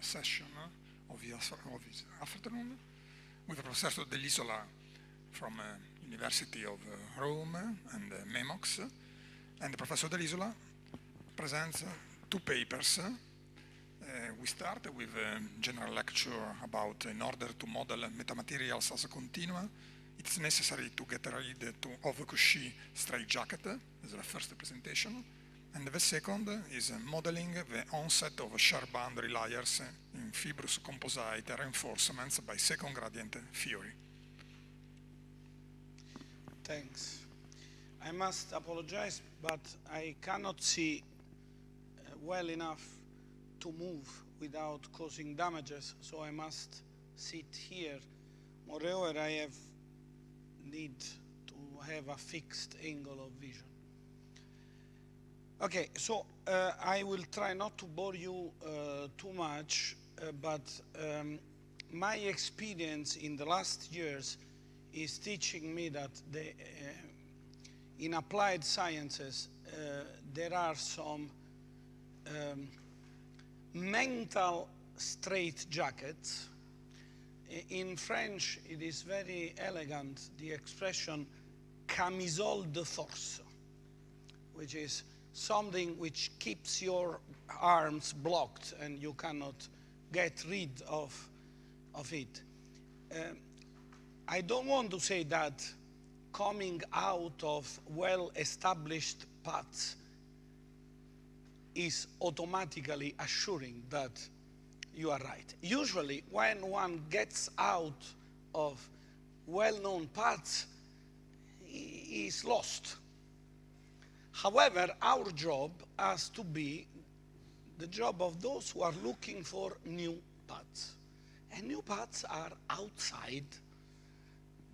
session of this afternoon with Professor dell'Isola from University of Rome and M&MoCS. And Professor dell'Isola presents two papers. We start with a general lecture about in order to model metamaterials as a continua, it's necessary to get rid of Cauchy straightjacket. This is the first presentation. And the second is modeling the onset of shear boundary layers in fibrous composite reinforcements by second gradient theory. Thanks. I must apologize, but I cannot see well enough to move without causing damages, so I must sit here. Moreover, I need to have a fixed angle of vision. Okay, so I will try not to bore you too much, but my experience in the last years is teaching me that in applied sciences there are some mental straitjackets. In French, it is very elegant, the expression camisole de force, which is something which keeps your arms blocked and you cannot get rid of it. I don't want to say that coming out of well-established paths is automatically assuring that you are right. Usually, when one gets out of well-known paths, he is lost. However, our job has to be the job of those who are looking for new paths. And new paths are outside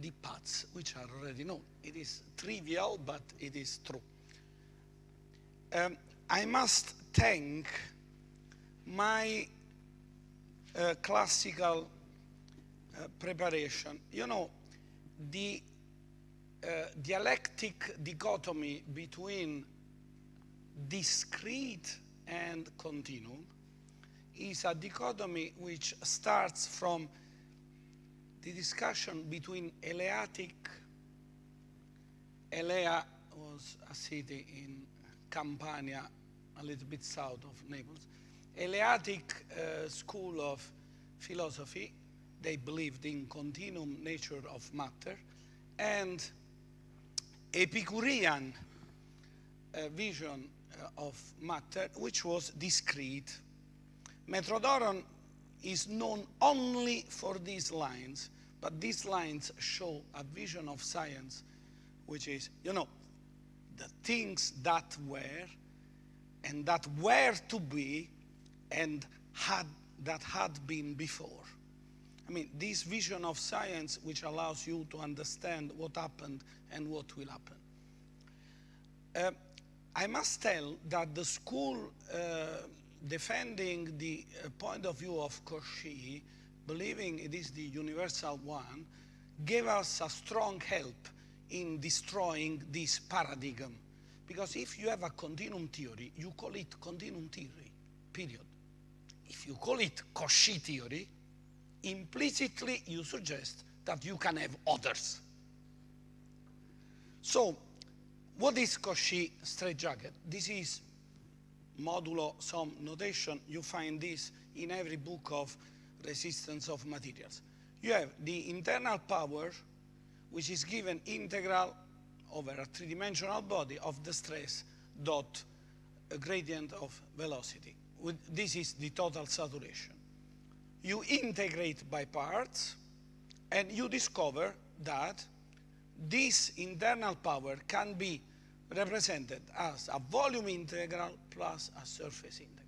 the paths which are already known. It is trivial, but it is true. I must thank my classical preparation. You know, the dialectic dichotomy between discrete and continuum is a dichotomy which starts from the discussion between Eleatic. Elea was a city in Campania, a little bit south of Naples. Eleatic school of philosophy, they believed in continuum nature of matter, and Epicurean vision of matter, which was discrete. Metrodorus is known only for these lines, but these lines show a vision of science, which is, you know, the things that were, and that were to be, and that had been before. I mean, this vision of science which allows you to understand what happened and what will happen. I must tell that the school defending the point of view of Cauchy, believing it is the universal one, gave us a strong help in destroying this paradigm. Because if you have a continuum theory, you call it continuum theory, period. If you call it Cauchy theory, implicitly you suggest that you can have others. So, what is Cauchy straightjacket? This is modulo some notation. You find this in every book of resistance of materials. You have the internal power, which is given integral over a three-dimensional body of the stress dot a gradient of velocity. This is the total saturation. You integrate by parts, and you discover that this internal power can be represented as a volume integral plus a surface integral.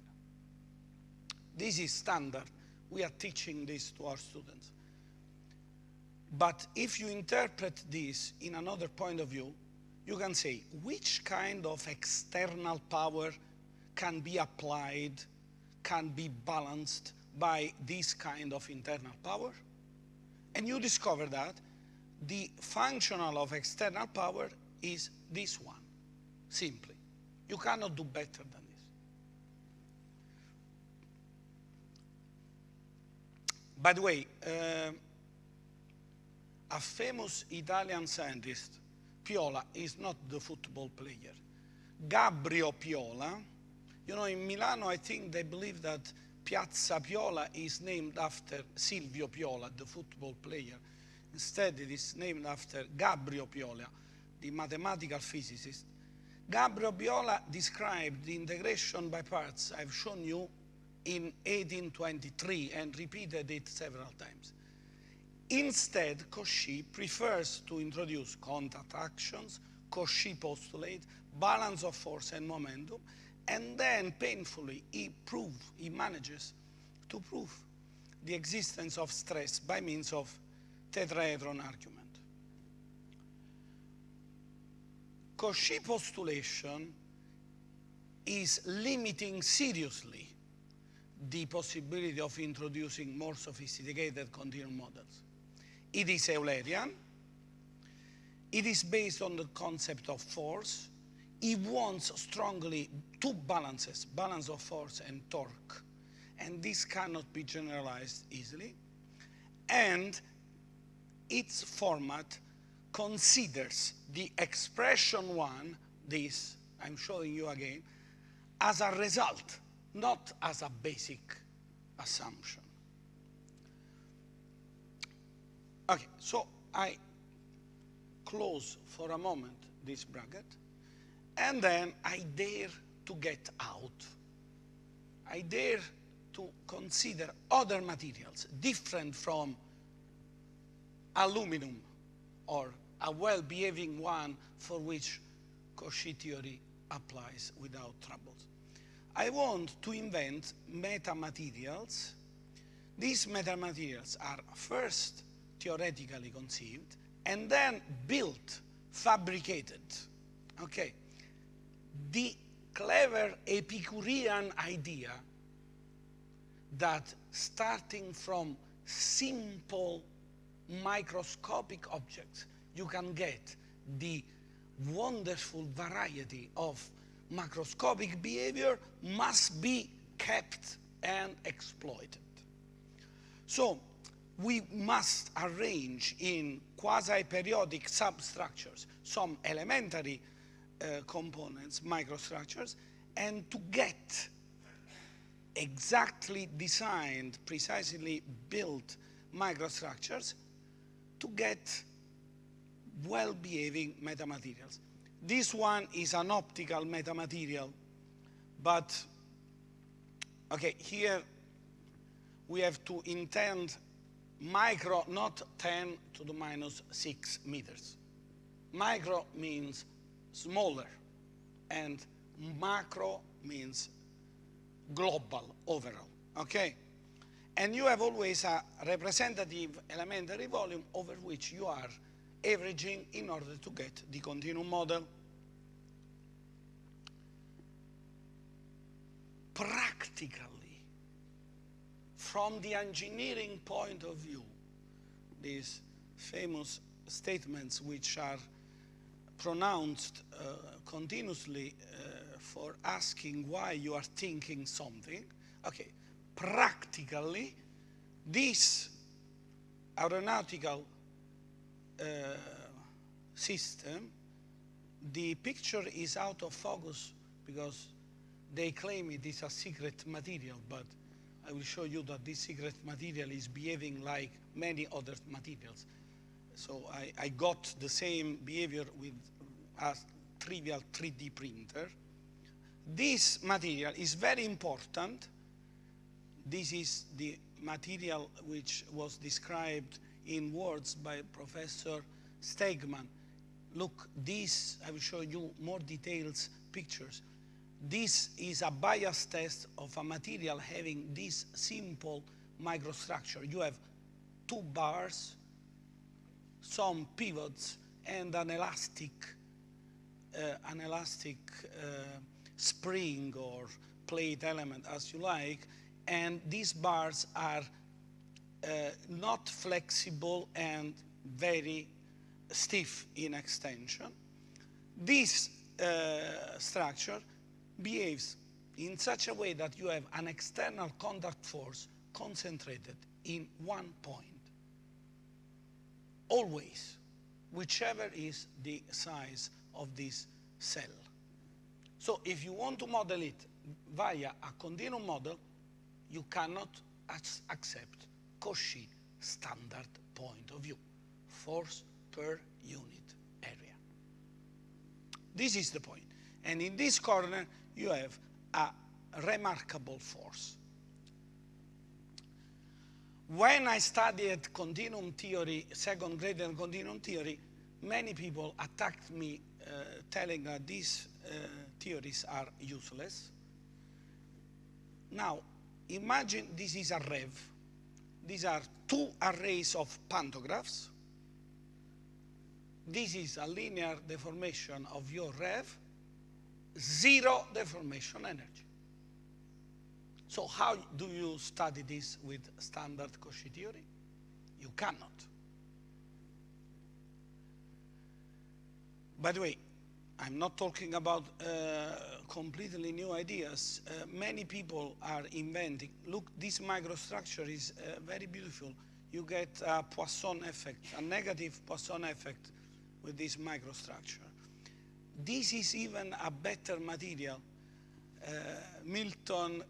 This is standard. We are teaching this to our students. But if you interpret this in another point of view, you can say which kind of external power can be applied, can be balanced by this kind of internal power. And you discover that the functional of external power is this one, simply. You cannot do better than this. By the way, a famous Italian scientist, Piola, is not the football player. Gabbrio Piola, you know, in Milano, I think they believe that Piazza Piola is named after Silvio Piola, the football player. Instead, it is named after Gabbrio Piola, the mathematical physicist. Gabbrio Piola described the integration by parts I've shown you in 1823 and repeated it several times. Instead, Cauchy prefers to introduce contact actions, Cauchy postulate, balance of force and momentum, and then painfully he manages to prove the existence of stress by means of tetrahedron argument. Cauchy postulation is limiting seriously the possibility of introducing more sophisticated continuum models. It is Eulerian. It is based on the concept of force. It wants strongly two balances, balance of force and torque. And this cannot be generalized easily. And its format considers the expression one, this I'm showing you again, as a result, not as a basic assumption. Okay, so I close for a moment this bracket, and then I dare to get out. I dare to consider other materials different from aluminum or a well-behaving one for which Cauchy theory applies without troubles. I want to invent metamaterials. These metamaterials are first theoretically conceived and then built, fabricated. Okay. The clever Epicurean idea that starting from simple microscopic objects, you can get the wonderful variety of macroscopic behavior must be kept and exploited. So we must arrange in quasi-periodic substructures some elementary components, microstructures, and to get exactly designed, precisely built microstructures to get well-behaving metamaterials. This one is an optical metamaterial, but okay, here we have to intend micro, not 10 to the minus 6 meters. Micro means smaller, and macro means global, overall, okay? And you have always a representative elementary volume over which you are averaging in order to get the continuum model. Practically, from the engineering point of view, these famous statements which are pronounced continuously for asking why you are thinking something, okay, practically, this aeronautical system, the picture is out of focus because they claim it is a secret material, but I will show you that this secret material is behaving like many other materials. So I got the same behavior with a trivial 3D printer. This material is very important. This is the material which was described in words by Professor Stegman. Look, this, I will show you more details, pictures. This is a bias test of a material having this simple microstructure. You have two bars, some pivots, and an elastic spring or plate element, as you like, and these bars are not flexible and very stiff in extension. This structure behaves in such a way that you have an external contact force concentrated in one point. Always, whichever is the size of this cell. So if you want to model it via a continuum model, you cannot accept Cauchy standard point of view, force per unit area. This is the point. And in this corner, you have a remarkable force. When I studied continuum theory, second grade and continuum theory, many people attacked me telling that these theories are useless. Now, imagine this is a rev. These are two arrays of pantographs. This is a linear deformation of your rev, zero deformation energy. So how do you study this with standard Cauchy theory? You cannot. By the way, I'm not talking about completely new ideas. Many people are inventing. Look, this microstructure is very beautiful. You get a Poisson effect, a negative Poisson effect with this microstructure. This is even a better material. Milton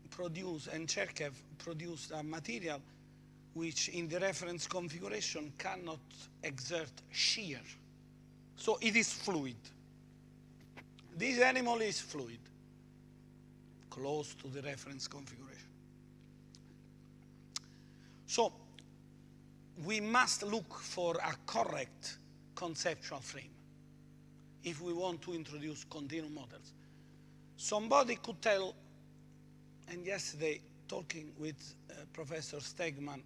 produced and Cherkev produced a material which in the reference configuration cannot exert shear. So it is fluid. This animal is fluid, close to the reference configuration. So we must look for a correct conceptual frame if we want to introduce continuum models. Somebody could tell, and yesterday talking with Professor Stegman,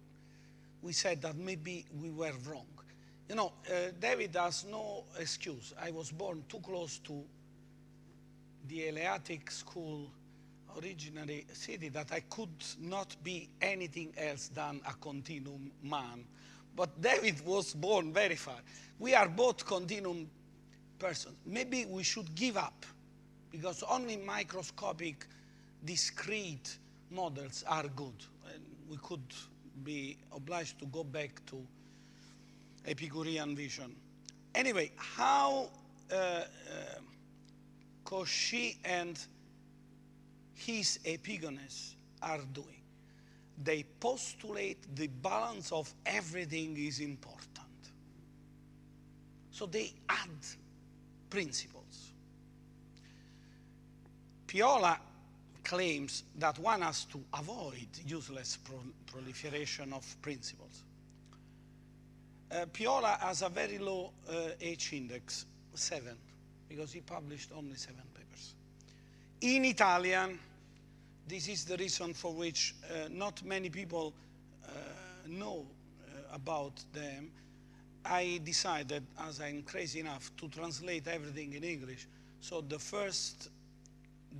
we said that maybe we were wrong. You know, David has no excuse. I was born too close to the Eleatic school, originary city, that I could not be anything else than a continuum man. But David was born very far. We are both continuum persons. Maybe we should give up, because only microscopic, discrete models are good. And we could be obliged to go back to Epicurean vision. Anyway, how Cauchy and his epigonists are doing? They postulate the balance of everything is important. So they add principles. Piola claims that one has to avoid useless proliferation of principles. Piola has a very low H index, 7, because he published only 7 papers. In Italian, this is the reason for which not many people know about them. I decided, as I'm crazy enough, to translate everything in English. So the first,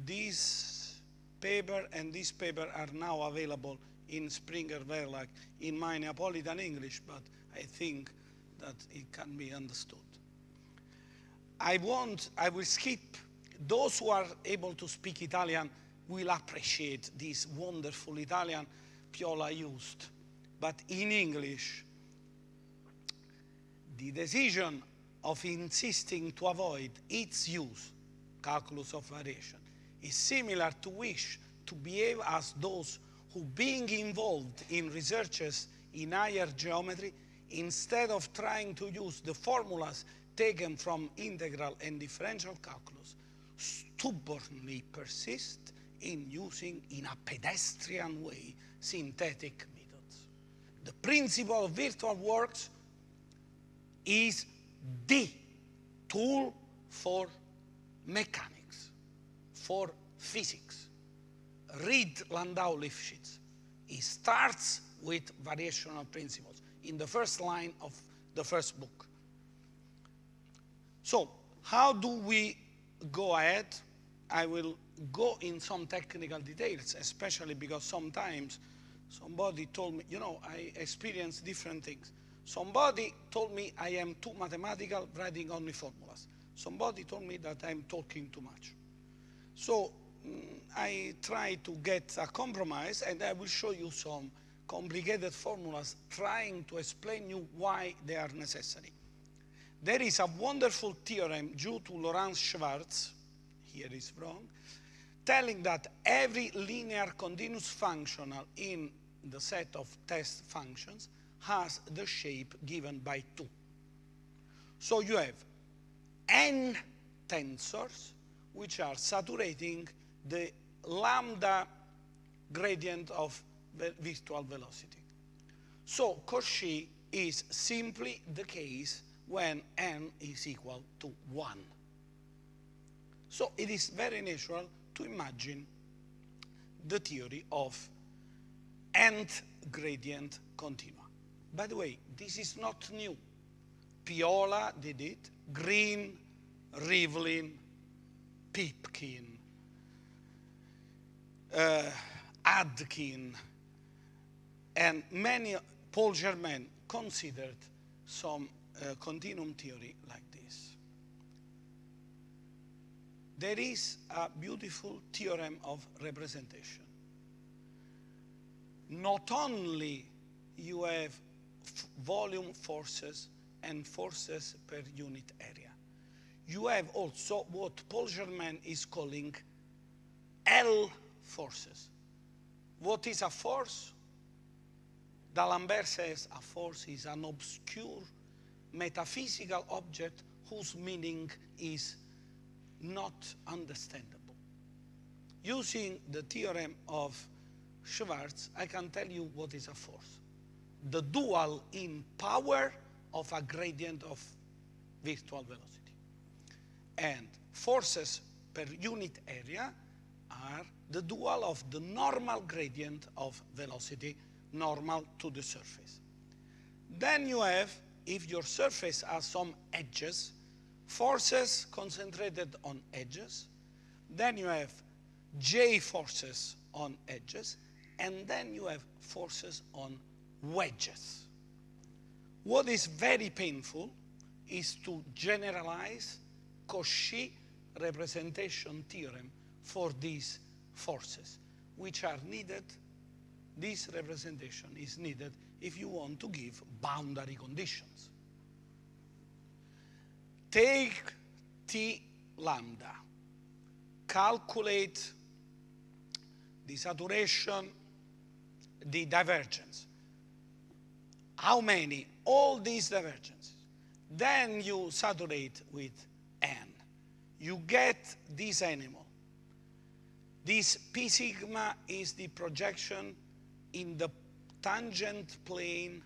this paper and this paper are now available in Springer Verlag in my Neapolitan English, but I think that it can be understood. I will skip. Those who are able to speak Italian will appreciate this wonderful Italian Piola used. But in English, the decision of insisting to avoid its use, calculus of variation, is similar to wish to behave as those who, being involved in researches in higher geometry, instead of trying to use the formulas taken from integral and differential calculus, stubbornly persist in using in a pedestrian way synthetic methods. The principle of virtual works is the tool for mechanics, for physics. Read Landau-Lifshitz. He starts with variational principles in the first line of the first book. So, how do we go ahead? I will go in some technical details, especially because sometimes somebody told me, you know, I experience different things. Somebody told me I am too mathematical, writing only formulas. Somebody told me that I'm talking too much. So I try to get a compromise, and I will show you some complicated formulas trying to explain you why they are necessary. There is a wonderful theorem due to Lorenz Schwarz, here is wrong, telling that every linear continuous functional in the set of test functions has the shape given by 2. So you have n tensors which are saturating the lambda gradient of virtual velocity. So Cauchy is simply the case when n is equal to 1. So it is very natural to imagine the theory of nth gradient continua. By the way, this is not new. Piola did it, Green, Rivlin, Pipkin, Adkin, and many, Paul Germain considered some continuum theory like this. There is a beautiful theorem of representation. Not only you have volume forces and forces per unit area, you have also what Paul Germain is calling L forces. What is a force? D'Alembert says a force is an obscure metaphysical object whose meaning is not understandable. Using the theorem of Schwarz, I can tell you what is a force. The dual in power of a gradient of virtual velocity. And forces per unit area are the dual of the normal gradient of velocity, normal to the surface. Then you have, if your surface has some edges, forces concentrated on edges. Then you have J forces on edges, and then you have forces on wedges. What is very painful is to generalize Cauchy representation theorem for these forces, which are needed. This representation is needed if you want to give boundary conditions. Take T lambda, calculate the saturation, the divergence. How many? All these divergences. Then you saturate with n. You get this animal. This P sigma is the projection in the tangent plane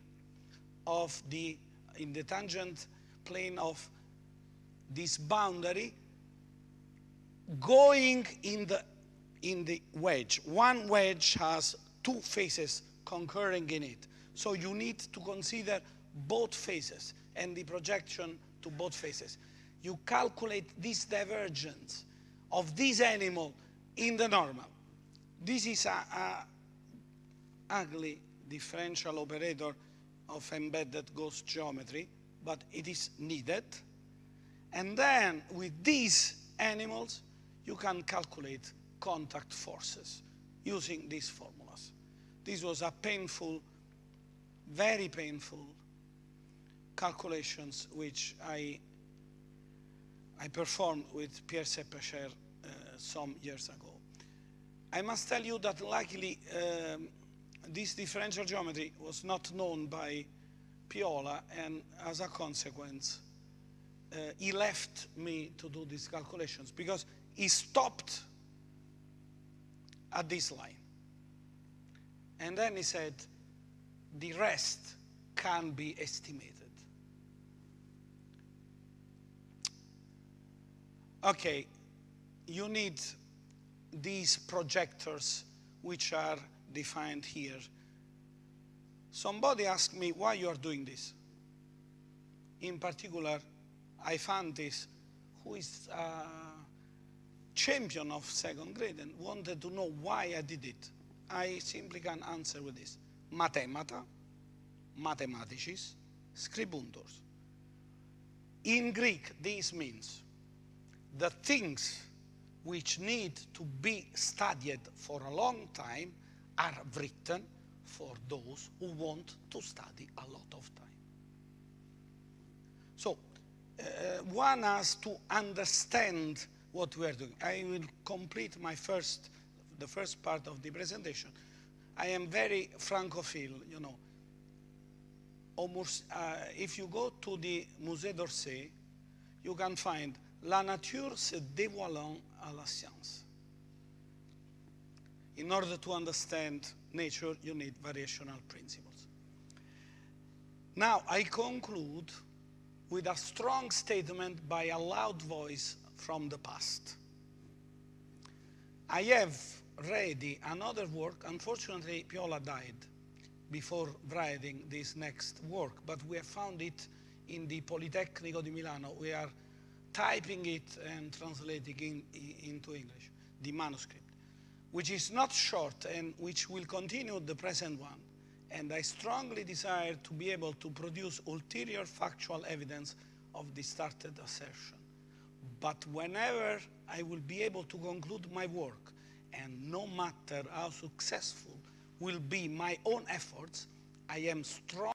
of this boundary going in the wedge. One wedge has two faces concurring in it. So you need to consider both faces and the projection to both faces. You calculate this divergence of this animal in the normal. This is a ugly differential operator of embedded gauss geometry, but it is needed. And then with these animals, you can calculate contact forces using these formulas. This was a painful, very painful calculations which I performed with Pierre Seppecher some years ago. I must tell you that luckily this differential geometry was not known by Piola, and as a consequence he left me to do these calculations because he stopped at this line. And then he said, the rest can be estimated. Okay, you need these projectors which are defined here. Somebody asked me why you are doing this. In particular, I found this, who is a champion of second grade and wanted to know why I did it. I simply can answer with this. Mathemata, mathematicis, scribuntors. In Greek, this means the things which need to be studied for a long time are written for those who want to study a lot of time. So one has to understand what we are doing. I will complete the first part of the presentation. I am very francophile, you know. Almost, if you go to the Musée d'Orsay, you can find La nature se dévoilant à la science. In order to understand nature, you need variational principles. Now, I conclude with a strong statement by a loud voice from the past. I have ready another work. Unfortunately, Piola died before writing this next work, but we have found it in the Politecnico di Milano. We are typing it and translating into English, the manuscript, which is not short and which will continue the present one. And I strongly desire to be able to produce ulterior factual evidence of the started assertion. But whenever I will be able to conclude my work, and no matter how successful will be my own efforts, I am strong